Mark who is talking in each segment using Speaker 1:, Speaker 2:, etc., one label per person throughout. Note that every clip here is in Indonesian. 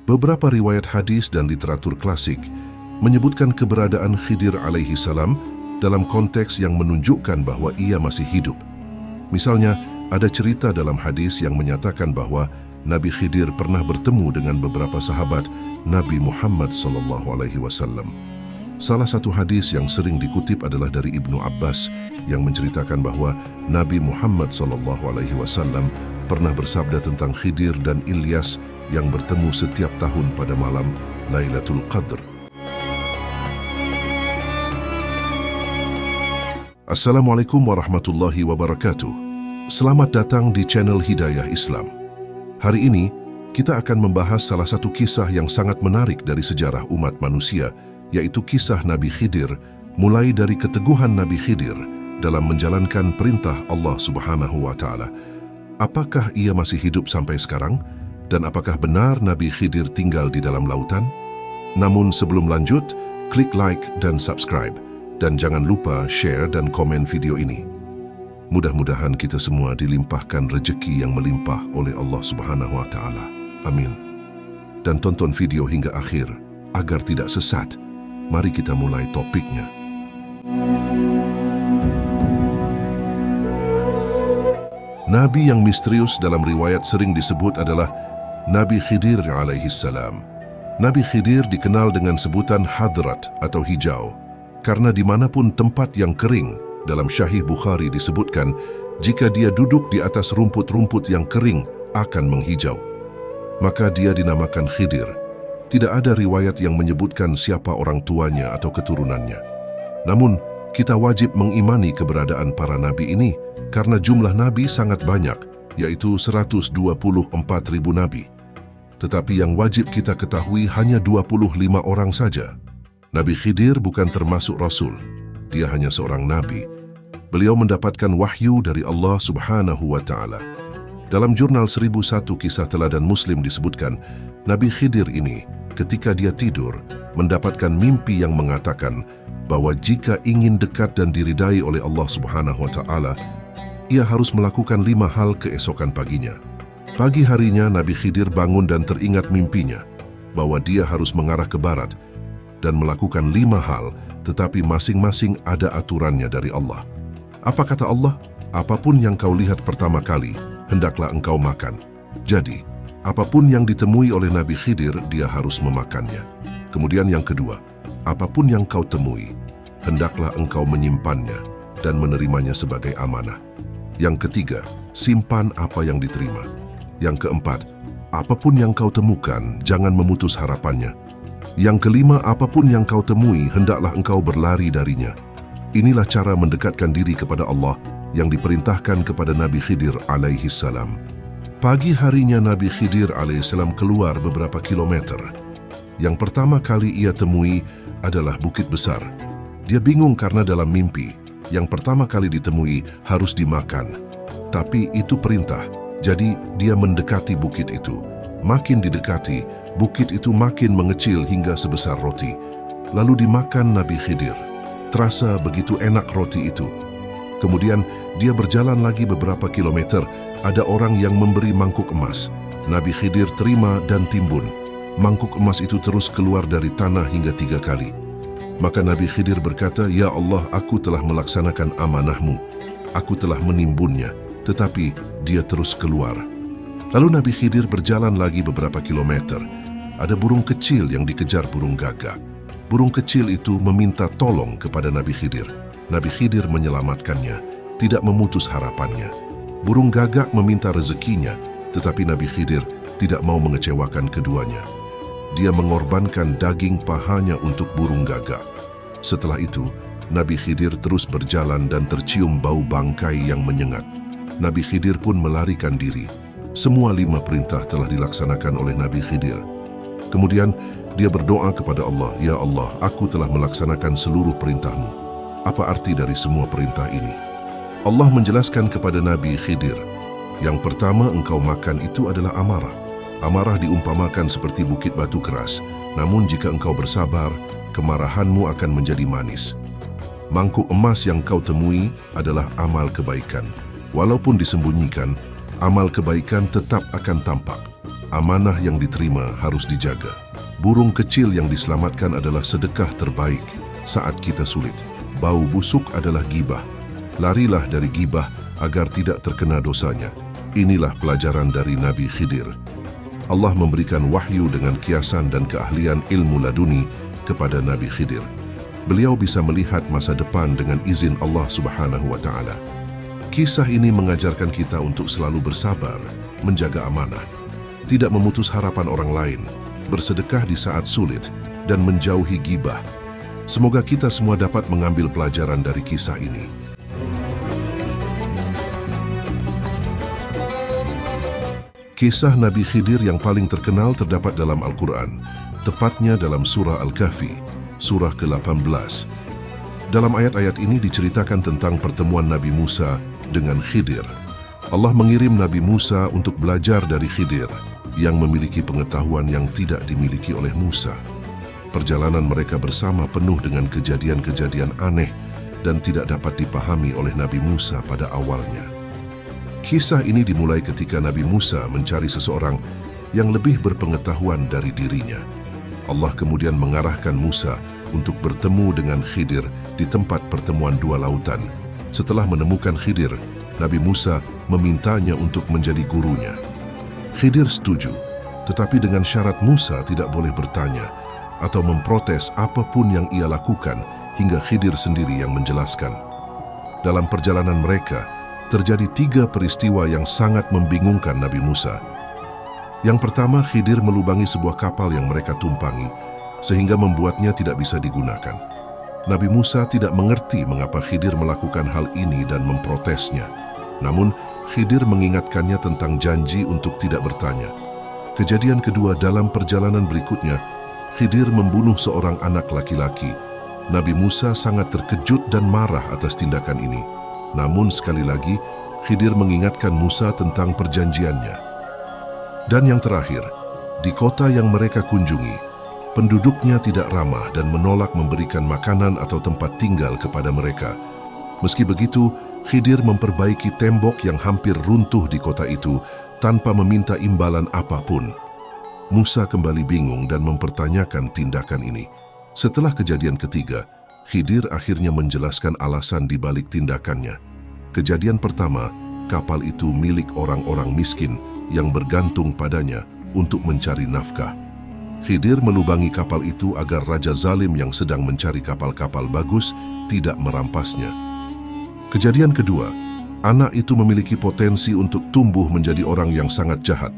Speaker 1: Beberapa riwayat hadis dan literatur klasik menyebutkan keberadaan Khidir alaihi salam dalam konteks yang menunjukkan bahwa ia masih hidup. Misalnya, ada cerita dalam hadis yang menyatakan bahwa Nabi Khidir pernah bertemu dengan beberapa sahabat Nabi Muhammad SAW. Salah satu hadis yang sering dikutip adalah dari Ibnu Abbas yang menceritakan bahwa Nabi Muhammad SAW pernah bersabda tentang Khidir dan Ilyas yang bertemu setiap tahun pada malam Lailatul Qadr. Assalamualaikum warahmatullahi wabarakatuh. Selamat datang di channel Hidayah Islam. Hari ini, kita akan membahas salah satu kisah yang sangat menarik dari sejarah umat manusia, yaitu kisah Nabi Khidir, mulai dari keteguhan Nabi Khidir dalam menjalankan perintah Allah Subhanahu wa Ta'ala. Apakah ia masih hidup sampai sekarang? Dan apakah benar Nabi Khidir tinggal di dalam lautan? Namun sebelum lanjut, klik like dan subscribe. Dan jangan lupa share dan komen video ini. Mudah-mudahan kita semua dilimpahkan rezeki yang melimpah oleh Allah Subhanahu wa Ta'ala. Amin. Dan tonton video hingga akhir agar tidak sesat. Mari kita mulai topiknya. Nabi yang misterius dalam riwayat sering disebut adalah Nabi Khidir alaihi salam. Nabi Khidir dikenal dengan sebutan Hadrat atau hijau, karena dimanapun tempat yang kering, dalam Sahih Bukhari disebutkan, jika dia duduk di atas rumput-rumput yang kering akan menghijau. Maka dia dinamakan Khidir. Tidak ada riwayat yang menyebutkan siapa orang tuanya atau keturunannya. Namun, kita wajib mengimani keberadaan para nabi ini karena jumlah nabi sangat banyak, yaitu 124.000 nabi. Tetapi yang wajib kita ketahui hanya 25 orang saja. Nabi Khidir bukan termasuk Rasul. Dia hanya seorang nabi. Beliau mendapatkan wahyu dari Allah Subhanahu wa Ta'ala. Dalam jurnal 1001 Kisah Teladan Muslim disebutkan, Nabi Khidir ini ketika dia tidur mendapatkan mimpi yang mengatakan bahwa jika ingin dekat dan diridai oleh Allah Subhanahu wa Ta'ala, ia harus melakukan 5 hal keesokan paginya. Pagi harinya Nabi Khidir bangun dan teringat mimpinya bahwa dia harus mengarah ke barat dan melakukan 5 hal, tetapi masing-masing ada aturannya dari Allah. Apa kata Allah? Apapun yang kau lihat pertama kali, hendaklah engkau makan. Jadi, apapun yang ditemui oleh Nabi Khidir, dia harus memakannya. Kemudian yang kedua, apapun yang kau temui, hendaklah engkau menyimpannya dan menerimanya sebagai amanah. Yang ketiga, simpan apa yang diterima. Yang keempat, apapun yang kau temukan, jangan memutus harapannya. Yang kelima, apapun yang kau temui, hendaklah engkau berlari darinya. Inilah cara mendekatkan diri kepada Allah yang diperintahkan kepada Nabi Khidir alaihi salam. Pagi harinya Nabi Khidir alaihi salam keluar beberapa kilometer. Yang pertama kali ia temui adalah bukit besar. Dia bingung karena dalam mimpi, yang pertama kali ditemui harus dimakan. Tapi itu perintah, jadi dia mendekati bukit itu. Makin didekati, bukit itu makin mengecil hingga sebesar roti. Lalu dimakan Nabi Khidir. Terasa begitu enak roti itu. Kemudian dia berjalan lagi beberapa kilometer. Ada orang yang memberi mangkuk emas. Nabi Khidir terima dan timbun. Mangkuk emas itu terus keluar dari tanah hingga 3 kali. Maka Nabi Khidir berkata, "Ya Allah, aku telah melaksanakan amanahmu. Aku telah menimbunnya." Tetapi dia terus keluar. Lalu Nabi Khidir berjalan lagi beberapa kilometer. Ada burung kecil yang dikejar burung gagak. Burung kecil itu meminta tolong kepada Nabi Khidir. Nabi Khidir menyelamatkannya, tidak memutus harapannya. Burung gagak meminta rezekinya, tetapi Nabi Khidir tidak mau mengecewakan keduanya. Dia mengorbankan daging pahanya untuk burung gagak. Setelah itu, Nabi Khidir terus berjalan dan tercium bau bangkai yang menyengat. Nabi Khidir pun melarikan diri. Semua 5 perintah telah dilaksanakan oleh Nabi Khidir. Kemudian dia berdoa kepada Allah, "Ya Allah, aku telah melaksanakan seluruh perintahmu." Apa arti dari semua perintah ini? Allah menjelaskan kepada Nabi Khidir, yang pertama engkau makan itu adalah amarah. Amarah diumpamakan seperti bukit batu keras, namun jika engkau bersabar, kemarahanmu akan menjadi manis. Mangkuk emas yang kau temui adalah amal kebaikan. Walaupun disembunyikan, amal kebaikan tetap akan tampak. Amanah yang diterima harus dijaga. Burung kecil yang diselamatkan adalah sedekah terbaik saat kita sulit. Bau busuk adalah gibah. Larilah dari gibah agar tidak terkena dosanya. Inilah pelajaran dari Nabi Khidir. Allah memberikan wahyu dengan kiasan dan keahlian ilmu laduni kepada Nabi Khidir. Beliau bisa melihat masa depan dengan izin Allah Subhanahu wa Ta'ala. Kisah ini mengajarkan kita untuk selalu bersabar, menjaga amanah, tidak memutus harapan orang lain, bersedekah di saat sulit, dan menjauhi gibah. Semoga kita semua dapat mengambil pelajaran dari kisah ini. Kisah Nabi Khidir yang paling terkenal terdapat dalam Al-Quran, tepatnya dalam surah Al-Kahfi, surah ke-18. Dalam ayat-ayat ini diceritakan tentang pertemuan Nabi Musa dengan Khidir. Allah mengirim Nabi Musa untuk belajar dari Khidir yang memiliki pengetahuan yang tidak dimiliki oleh Musa. Perjalanan mereka bersama penuh dengan kejadian-kejadian aneh dan tidak dapat dipahami oleh Nabi Musa pada awalnya. Kisah ini dimulai ketika Nabi Musa mencari seseorang yang lebih berpengetahuan dari dirinya. Allah kemudian mengarahkan Musa untuk bertemu dengan Khidir di tempat pertemuan dua lautan. Setelah menemukan Khidir, Nabi Musa memintanya untuk menjadi gurunya. Khidir setuju, tetapi dengan syarat Musa tidak boleh bertanya atau memprotes apapun yang ia lakukan hingga Khidir sendiri yang menjelaskan. Dalam perjalanan mereka, terjadi 3 peristiwa yang sangat membingungkan Nabi Musa. Yang pertama, Khidir melubangi sebuah kapal yang mereka tumpangi, sehingga membuatnya tidak bisa digunakan. Nabi Musa tidak mengerti mengapa Khidir melakukan hal ini dan memprotesnya. Namun, Khidir mengingatkannya tentang janji untuk tidak bertanya. Kejadian kedua, dalam perjalanan berikutnya, Khidir membunuh seorang anak laki-laki. Nabi Musa sangat terkejut dan marah atas tindakan ini. Namun sekali lagi, Khidir mengingatkan Musa tentang perjanjiannya. Dan yang terakhir, di kota yang mereka kunjungi, penduduknya tidak ramah dan menolak memberikan makanan atau tempat tinggal kepada mereka. Meski begitu, Khidir memperbaiki tembok yang hampir runtuh di kota itu tanpa meminta imbalan apapun. Musa kembali bingung dan mempertanyakan tindakan ini. Setelah kejadian ketiga, Khidir akhirnya menjelaskan alasan di balik tindakannya. Kejadian pertama, kapal itu milik orang-orang miskin yang bergantung padanya untuk mencari nafkah. Khidir melubangi kapal itu agar Raja Zalim yang sedang mencari kapal-kapal bagus tidak merampasnya. Kejadian kedua, anak itu memiliki potensi untuk tumbuh menjadi orang yang sangat jahat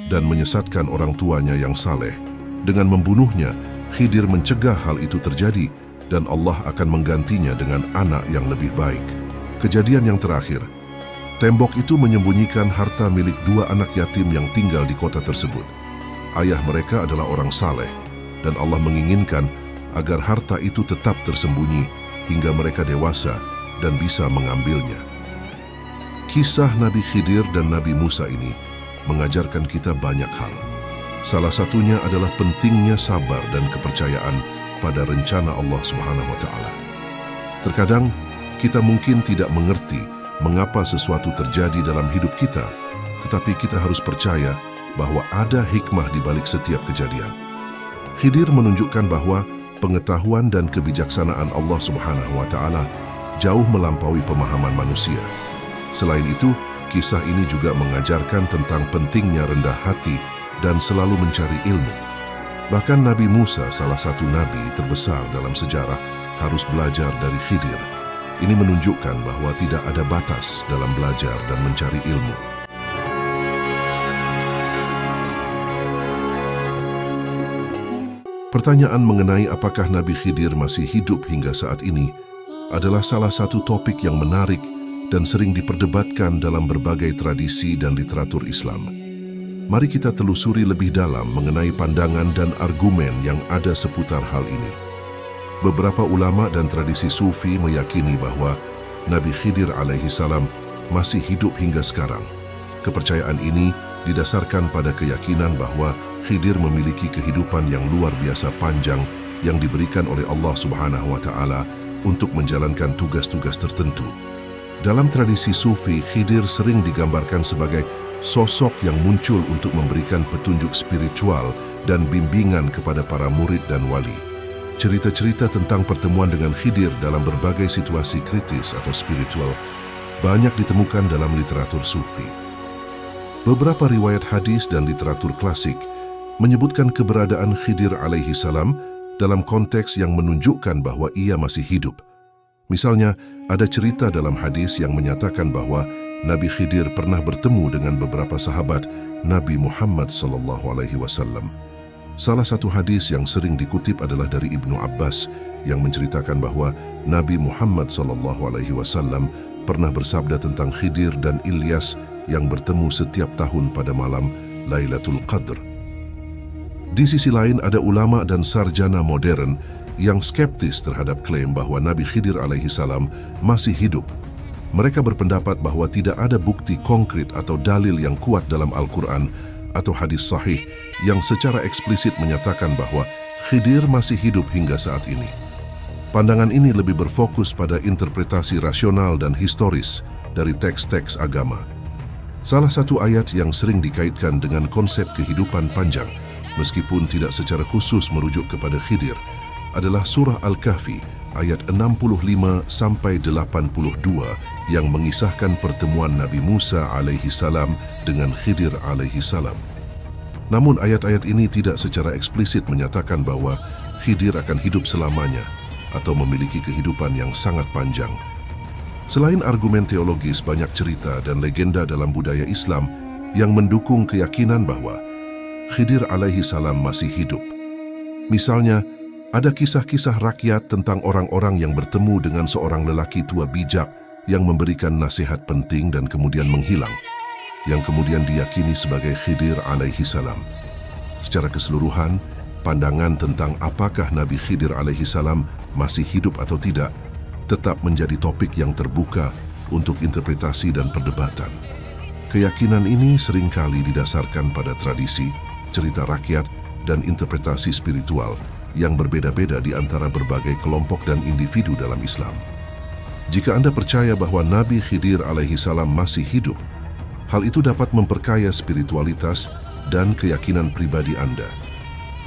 Speaker 1: dan menyesatkan orang tuanya yang saleh. Dengan membunuhnya, Khidir mencegah hal itu terjadi dan Allah akan menggantinya dengan anak yang lebih baik. Kejadian yang terakhir, tembok itu menyembunyikan harta milik 2 anak yatim yang tinggal di kota tersebut. Ayah mereka adalah orang saleh dan Allah menginginkan agar harta itu tetap tersembunyi hingga mereka dewasa dan bisa mengambilnya. Kisah Nabi Khidir dan Nabi Musa ini mengajarkan kita banyak hal. Salah satunya adalah pentingnya sabar dan kepercayaan pada rencana Allah Subhanahu wa Ta'ala. Terkadang kita mungkin tidak mengerti mengapa sesuatu terjadi dalam hidup kita, tetapi kita harus percaya bahwa ada hikmah di balik setiap kejadian. Khidir menunjukkan bahwa pengetahuan dan kebijaksanaan Allah Subhanahu wa Ta'ala jauh melampaui pemahaman manusia. Selain itu, kisah ini juga mengajarkan tentang pentingnya rendah hati dan selalu mencari ilmu. Bahkan Nabi Musa, salah satu nabi terbesar dalam sejarah, harus belajar dari Khidir. Ini menunjukkan bahwa tidak ada batas dalam belajar dan mencari ilmu. Pertanyaan mengenai apakah Nabi Khidir masih hidup hingga saat ini adalah salah satu topik yang menarik dan sering diperdebatkan dalam berbagai tradisi dan literatur Islam. Mari kita telusuri lebih dalam mengenai pandangan dan argumen yang ada seputar hal ini. Beberapa ulama dan tradisi Sufi meyakini bahwa Nabi Khidir alaihi salam masih hidup hingga sekarang. Kepercayaan ini didasarkan pada keyakinan bahwa Khidir memiliki kehidupan yang luar biasa panjang yang diberikan oleh Allah Subhanahu wa Ta'ala untuk menjalankan tugas-tugas tertentu. Dalam tradisi Sufi, Khidir sering digambarkan sebagai sosok yang muncul untuk memberikan petunjuk spiritual dan bimbingan kepada para murid dan wali. Cerita-cerita tentang pertemuan dengan Khidir dalam berbagai situasi kritis atau spiritual banyak ditemukan dalam literatur sufi. Beberapa riwayat hadis dan literatur klasik menyebutkan keberadaan Khidir alaihi salam dalam konteks yang menunjukkan bahwa ia masih hidup. Misalnya, ada cerita dalam hadis yang menyatakan bahwa Nabi Khidir pernah bertemu dengan beberapa sahabat Nabi Muhammad SAW. Salah satu hadis yang sering dikutip adalah dari Ibnu Abbas yang menceritakan bahwa Nabi Muhammad SAW pernah bersabda tentang Khidir dan Ilyas yang bertemu setiap tahun pada malam Lailatul Qadr. Di sisi lain, ada ulama dan sarjana modern yang skeptis terhadap klaim bahwa Nabi Khidir alaihi salam masih hidup. Mereka berpendapat bahwa tidak ada bukti konkret atau dalil yang kuat dalam Al-Quran atau hadis sahih yang secara eksplisit menyatakan bahwa Khidir masih hidup hingga saat ini. Pandangan ini lebih berfokus pada interpretasi rasional dan historis dari teks-teks agama. Salah satu ayat yang sering dikaitkan dengan konsep kehidupan panjang, meskipun tidak secara khusus merujuk kepada Khidir, adalah surah Al-Kahfi ayat 65-82 yang mengisahkan pertemuan Nabi Musa alaihi salam dengan Khidir alaihi salam. Namun ayat-ayat ini tidak secara eksplisit menyatakan bahwa Khidir akan hidup selamanya atau memiliki kehidupan yang sangat panjang. Selain argumen teologis, banyak cerita dan legenda dalam budaya Islam yang mendukung keyakinan bahwa Khidir alaihi salam masih hidup. Misalnya, ada kisah-kisah rakyat tentang orang-orang yang bertemu dengan seorang lelaki tua bijak yang memberikan nasihat penting dan kemudian menghilang, yang kemudian diyakini sebagai Khidir alaihi salam. Secara keseluruhan, pandangan tentang apakah Nabi Khidir alaihi salam masih hidup atau tidak tetap menjadi topik yang terbuka untuk interpretasi dan perdebatan. Keyakinan ini seringkali didasarkan pada tradisi, cerita rakyat, dan interpretasi spiritual yang berbeda-beda di antara berbagai kelompok dan individu dalam Islam. Jika Anda percaya bahwa Nabi Khidir alaihi salam masih hidup, hal itu dapat memperkaya spiritualitas dan keyakinan pribadi Anda.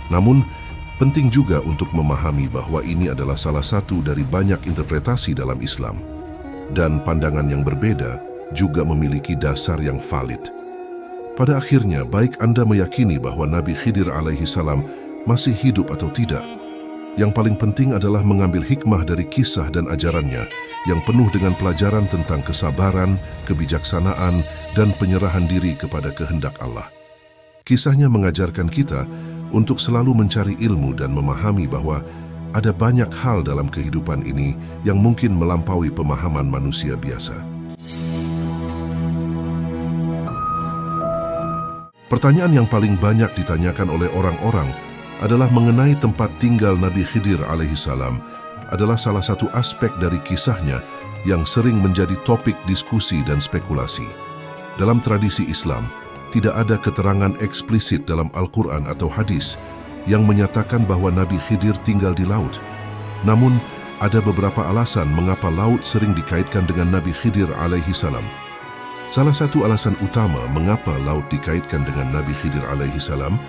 Speaker 1: Namun, penting juga untuk memahami bahwa ini adalah salah satu dari banyak interpretasi dalam Islam, dan pandangan yang berbeda juga memiliki dasar yang valid. Pada akhirnya, baik Anda meyakini bahwa Nabi Khidir alaihi salam masih hidup atau tidak, yang paling penting adalah mengambil hikmah dari kisah dan ajarannya yang penuh dengan pelajaran tentang kesabaran, kebijaksanaan, dan penyerahan diri kepada kehendak Allah. Kisahnya mengajarkan kita untuk selalu mencari ilmu dan memahami bahwa ada banyak hal dalam kehidupan ini yang mungkin melampaui pemahaman manusia biasa. Pertanyaan yang paling banyak ditanyakan oleh orang-orang adalah mengenai tempat tinggal Nabi Khidir alaihi salam adalah salah satu aspek dari kisahnya yang sering menjadi topik diskusi dan spekulasi. Dalam tradisi Islam, tidak ada keterangan eksplisit dalam Al-Quran atau hadis yang menyatakan bahwa Nabi Khidir tinggal di laut. Namun, ada beberapa alasan mengapa laut sering dikaitkan dengan Nabi Khidir alaihi salam. Salah satu alasan utama mengapa laut dikaitkan dengan Nabi Khidir alaihi salam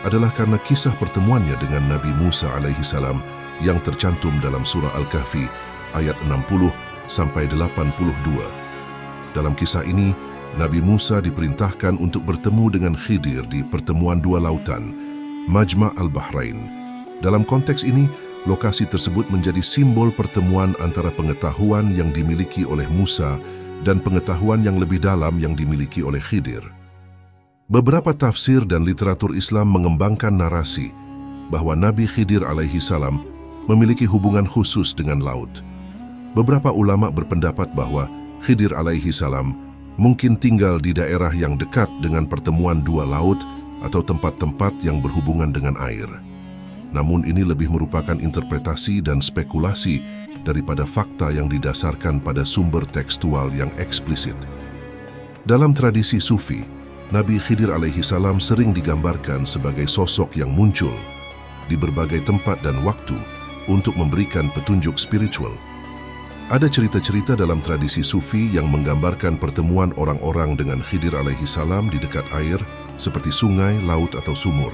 Speaker 1: adalah karena kisah pertemuannya dengan Nabi Musa alaihi salam yang tercantum dalam surah Al-Kahfi ayat 60-82. Dalam kisah ini, Nabi Musa diperintahkan untuk bertemu dengan Khidir di pertemuan dua lautan, Majma' al-Bahrain. Dalam konteks ini, lokasi tersebut menjadi simbol pertemuan antara pengetahuan yang dimiliki oleh Musa dan pengetahuan yang lebih dalam yang dimiliki oleh Khidir. Beberapa tafsir dan literatur Islam mengembangkan narasi bahwa Nabi Khidir alaihi salam memiliki hubungan khusus dengan laut. Beberapa ulama berpendapat bahwa Khidir alaihi salam mungkin tinggal di daerah yang dekat dengan pertemuan dua laut atau tempat-tempat yang berhubungan dengan air. Namun ini lebih merupakan interpretasi dan spekulasi daripada fakta yang didasarkan pada sumber tekstual yang eksplisit. Dalam tradisi Sufi, Nabi Khidir alaihi salam sering digambarkan sebagai sosok yang muncul di berbagai tempat dan waktu untuk memberikan petunjuk spiritual. Ada cerita-cerita dalam tradisi Sufi yang menggambarkan pertemuan orang-orang dengan Khidir alaihi salam di dekat air, seperti sungai, laut atau sumur.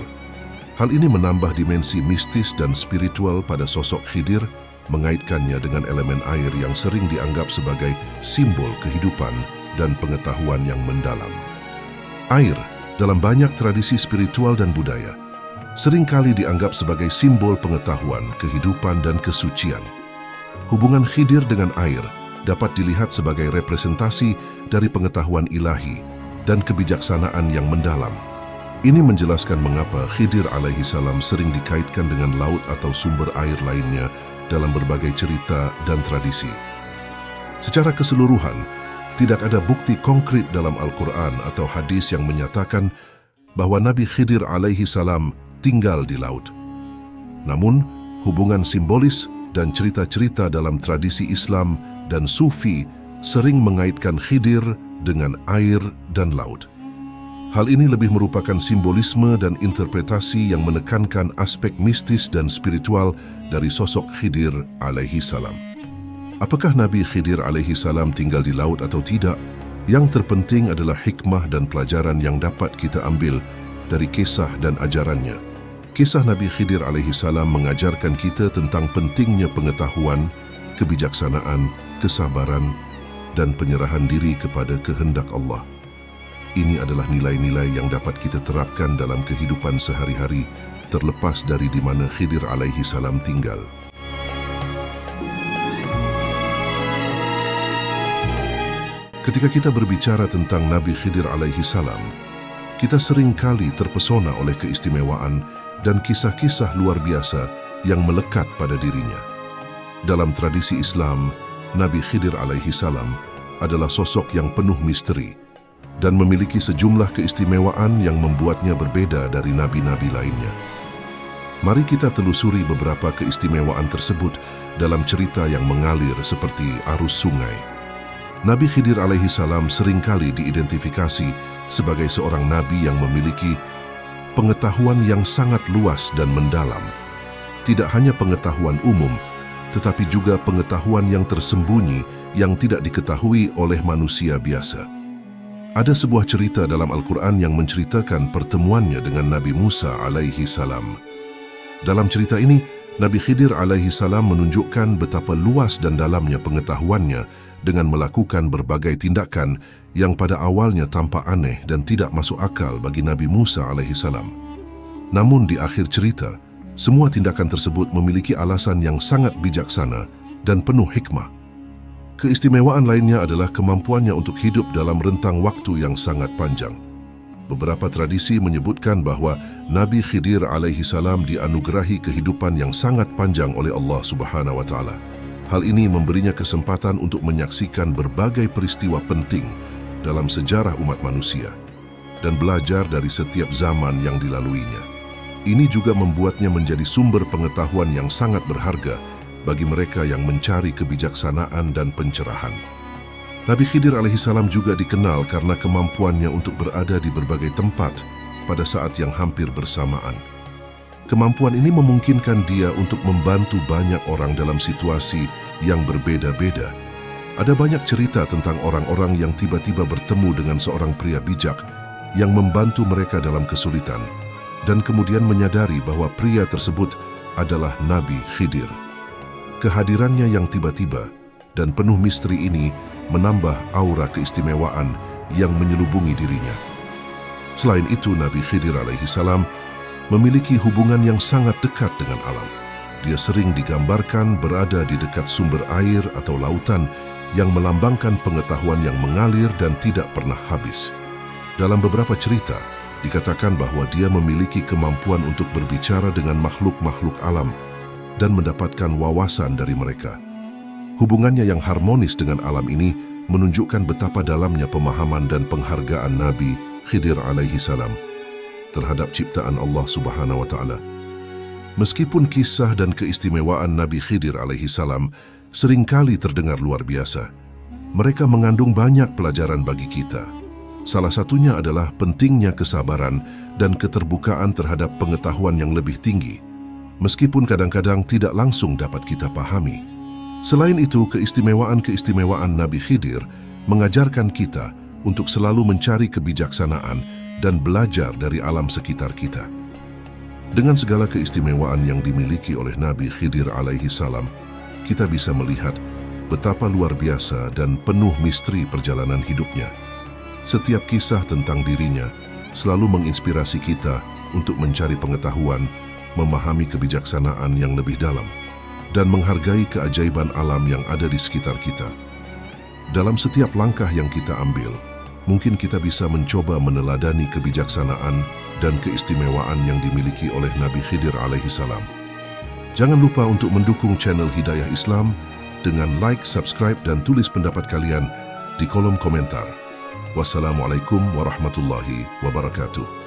Speaker 1: Hal ini menambah dimensi mistis dan spiritual pada sosok Khidir, mengaitkannya dengan elemen air yang sering dianggap sebagai simbol kehidupan dan pengetahuan yang mendalam. Air, dalam banyak tradisi spiritual dan budaya, seringkali dianggap sebagai simbol pengetahuan, kehidupan, dan kesucian. Hubungan Khidir dengan air dapat dilihat sebagai representasi dari pengetahuan ilahi dan kebijaksanaan yang mendalam. Ini menjelaskan mengapa Khidir alaihi salam sering dikaitkan dengan laut atau sumber air lainnya dalam berbagai cerita dan tradisi. Secara keseluruhan, tidak ada bukti konkret dalam Al-Quran atau hadis yang menyatakan bahwa Nabi Khidir alaihi salam tinggal di laut. Namun, hubungan simbolis dan cerita-cerita dalam tradisi Islam dan Sufi sering mengaitkan Khidir dengan air dan laut. Hal ini lebih merupakan simbolisme dan interpretasi yang menekankan aspek mistis dan spiritual dari sosok Khidir alaihi salam. Apakah Nabi Khidir alaihi salam tinggal di laut atau tidak? Yang terpenting adalah hikmah dan pelajaran yang dapat kita ambil dari kisah dan ajarannya. Kisah Nabi Khidir alaihi salam mengajarkan kita tentang pentingnya pengetahuan, kebijaksanaan, kesabaran, dan penyerahan diri kepada kehendak Allah. Ini adalah nilai-nilai yang dapat kita terapkan dalam kehidupan sehari-hari, terlepas dari di mana Khidir alaihi salam tinggal. Ketika kita berbicara tentang Nabi Khidir alaihi salam, kita seringkali terpesona oleh keistimewaan dan kisah-kisah luar biasa yang melekat pada dirinya. Dalam tradisi Islam, Nabi Khidir alaihi salam adalah sosok yang penuh misteri dan memiliki sejumlah keistimewaan yang membuatnya berbeda dari nabi-nabi lainnya. Mari kita telusuri beberapa keistimewaan tersebut dalam cerita yang mengalir seperti arus sungai. Nabi Khidir alaihi salam seringkali diidentifikasi sebagai seorang nabi yang memiliki pengetahuan yang sangat luas dan mendalam. Tidak hanya pengetahuan umum, tetapi juga pengetahuan yang tersembunyi yang tidak diketahui oleh manusia biasa. Ada sebuah cerita dalam Al-Quran yang menceritakan pertemuannya dengan Nabi Musa alaihi salam. Dalam cerita ini, Nabi Khidir alaihi salam menunjukkan betapa luas dan dalamnya pengetahuannya dengan melakukan berbagai tindakan yang pada awalnya tampak aneh dan tidak masuk akal bagi Nabi Musa alaihi salam. Namun di akhir cerita, semua tindakan tersebut memiliki alasan yang sangat bijaksana dan penuh hikmah. Keistimewaan lainnya adalah kemampuannya untuk hidup dalam rentang waktu yang sangat panjang. Beberapa tradisi menyebutkan bahwa Nabi Khidir alaihi salam dianugerahi kehidupan yang sangat panjang oleh Allah Subhanahu wa taala. Hal ini memberinya kesempatan untuk menyaksikan berbagai peristiwa penting dalam sejarah umat manusia dan belajar dari setiap zaman yang dilaluinya. Ini juga membuatnya menjadi sumber pengetahuan yang sangat berharga bagi mereka yang mencari kebijaksanaan dan pencerahan. Nabi Khidir alaihi salam juga dikenal karena kemampuannya untuk berada di berbagai tempat pada saat yang hampir bersamaan. Kemampuan ini memungkinkan dia untuk membantu banyak orang dalam situasi yang berbeda-beda. Ada banyak cerita tentang orang-orang yang tiba-tiba bertemu dengan seorang pria bijak yang membantu mereka dalam kesulitan dan kemudian menyadari bahwa pria tersebut adalah Nabi Khidir. Kehadirannya yang tiba-tiba dan penuh misteri ini menambah aura keistimewaan yang menyelubungi dirinya. Selain itu, Nabi Khidir alaihi salam memiliki hubungan yang sangat dekat dengan alam. Dia sering digambarkan berada di dekat sumber air atau lautan yang melambangkan pengetahuan yang mengalir dan tidak pernah habis. Dalam beberapa cerita, dikatakan bahwa dia memiliki kemampuan untuk berbicara dengan makhluk-makhluk alam dan mendapatkan wawasan dari mereka. Hubungannya yang harmonis dengan alam ini menunjukkan betapa dalamnya pemahaman dan penghargaan Nabi Khidir alaihi salam terhadap ciptaan Allah Subhanahu wa taala. Meskipun kisah dan keistimewaan Nabi Khidir alaihi salam seringkali terdengar luar biasa, mereka mengandung banyak pelajaran bagi kita. Salah satunya adalah pentingnya kesabaran dan keterbukaan terhadap pengetahuan yang lebih tinggi, meskipun kadang-kadang tidak langsung dapat kita pahami. Selain itu, keistimewaan-keistimewaan Nabi Khidir mengajarkan kita untuk selalu mencari kebijaksanaan dan belajar dari alam sekitar kita. Dengan segala keistimewaan yang dimiliki oleh Nabi Khidir alaihi salam, kita bisa melihat betapa luar biasa dan penuh misteri perjalanan hidupnya. Setiap kisah tentang dirinya selalu menginspirasi kita untuk mencari pengetahuan, memahami kebijaksanaan yang lebih dalam, dan menghargai keajaiban alam yang ada di sekitar kita. Dalam setiap langkah yang kita ambil, mungkin kita bisa mencoba meneladani kebijaksanaan dan keistimewaan yang dimiliki oleh Nabi Khidir alaihi salam. Jangan lupa untuk mendukung channel Hidayah Islam dengan like, subscribe, dan tulis pendapat kalian di kolom komentar. Wassalamualaikum warahmatullahi wabarakatuh.